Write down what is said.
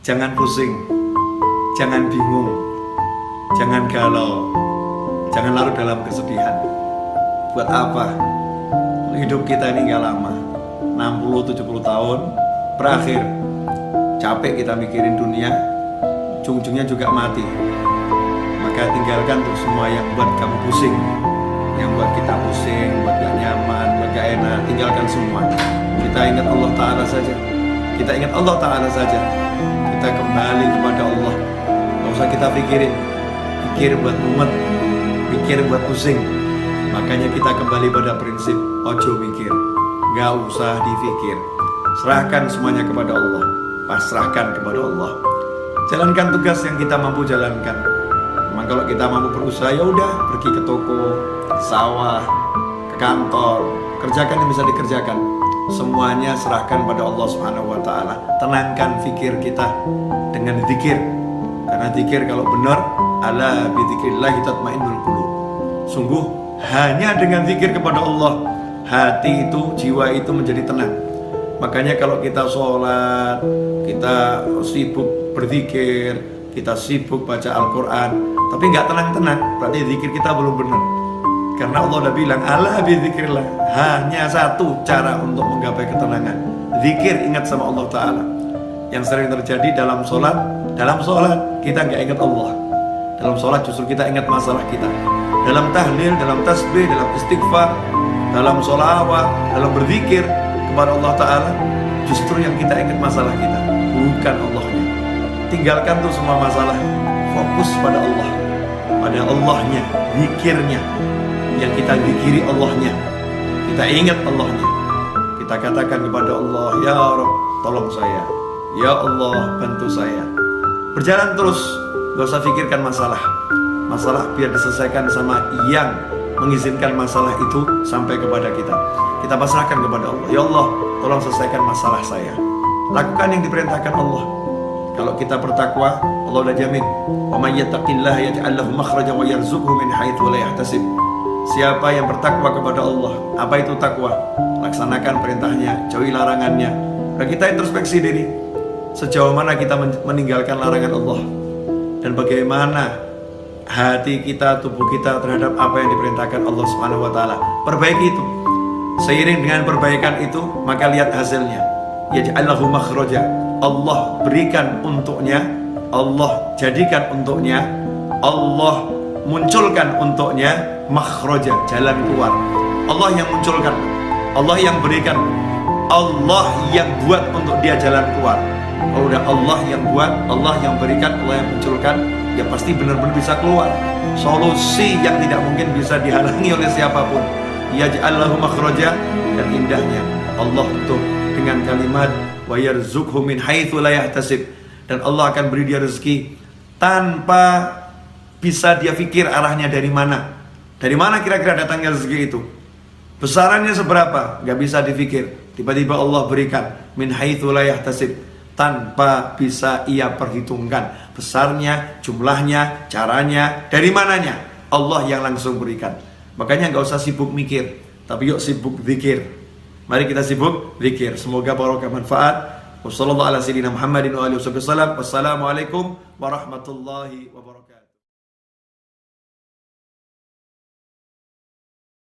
Jangan pusing, jangan bingung, jangan galau, jangan larut dalam kesedihan. Buat apa? Hidup kita ini gak lama, 60-70 tahun berakhir. Capek kita mikirin dunia, ujung-ujungnya juga mati. Maka tinggalkan tuh semua yang buat kamu pusing, yang buat kita pusing, buat gak nyaman, buat gak enak. Tinggalkan semua. Kita ingat Allah Ta'ala saja. Kita ingat Allah Ta'ala saja. Kita kembali kepada Allah. Gak usah kita pikirin, pikir buat mumet, pikir buat pusing. Makanya kita kembali pada prinsip ojo mikir, gak usah dipikir. Serahkan semuanya kepada Allah, pasrahkan kepada Allah. Jalankan tugas yang kita mampu jalankan. Memang kalau kita mampu berusaha, ya udah, pergi ke toko, ke sawah, ke kantor, kerjakan yang bisa dikerjakan. Semuanya serahkan pada Allah Subhanahu wa Ta'ala. Tenangkan fikir kita dengan zikir. Karena zikir kalau benar, ala bi dzikrillah tatmainnul qulub. Sungguh hanya dengan zikir kepada Allah, hati itu, jiwa itu menjadi tenang. Makanya kalau kita sholat, kita sibuk berzikir, kita sibuk baca Al-Quran, tapi nggak tenang-tenang, berarti zikir kita belum benar. Karena Allah udah bilang, ala bizikrillah, hanya satu cara untuk menggapai ketenangan, zikir, ingat sama Allah Ta'ala. Yang sering terjadi dalam sholat kita nggak ingat Allah. Dalam sholat justru kita ingat masalah kita. Dalam tahlil, dalam tasbih, dalam istighfar, dalam sholawat, dalam berzikir kepada Allah Ta'ala, justru yang kita ingat masalah kita, bukan Allahnya. Tinggalkan tuh semua masalah, fokus pada Allah, pada Allahnya, zikirnya. Yang kita zikiri Allahnya, kita ingat Allahnya. Kita katakan kepada Allah, ya Rabb, tolong saya, ya Allah, bantu saya. Berjalan terus, gak usah pikirkan masalah biar diselesaikan sama yang mengizinkan masalah itu sampai kepada kita. Kita pasrahkan kepada Allah, ya Allah, tolong selesaikan masalah saya. Lakukan yang diperintahkan Allah. Kalau kita bertakwa, Allah udah jamin, wa may yattaqillaha yaj'al lahu makhrajan wa yarzuqhu min haitsu la yahtasib. Siapa yang bertakwa kepada Allah, apa itu takwa? Laksanakan perintahnya, jauhi larangannya. Dan kita introspeksi diri, sejauh mana kita meninggalkan larangan Allah, dan bagaimana hati kita, tubuh kita terhadap apa yang diperintahkan Allah Subhanahu wa Ta'ala. Perbaiki itu. Seiring dengan perbaikan itu, maka lihat hasilnya. Yaj'allahu makhraja. Allah berikan untuknya, Allah jadikan untuknya, Allah munculkan untuknya makhraja, jalan keluar. Allah yang munculkan, Allah yang berikan, Allah yang buat untuk dia jalan keluar. Kalau udah Allah yang buat, Allah yang berikan, Allah yang munculkan, ya pasti benar-benar bisa keluar. Solusi yang tidak mungkin bisa dihalangi oleh siapapun. Yaj'allahu makhraja, dan indahnya Allah tutup dengan kalimat wa yarzuqhu min haitsu la yahtasib, dan Allah akan beri dia rezeki tanpa bisa dia pikir arahnya dari mana. Dari mana kira-kira datangnya rezeki itu? Besarannya seberapa? Gak bisa dipikir. Tiba-tiba Allah berikan min haitsu la yahtasib, tanpa bisa ia perhitungkan besarnya, jumlahnya, caranya, dari mananya. Allah yang langsung berikan. Makanya gak usah sibuk mikir, tapi yuk sibuk zikir. Mari kita sibuk zikir. Semoga barokah manfaat. Wassalamualaikum warahmatullahi wabarakatuh.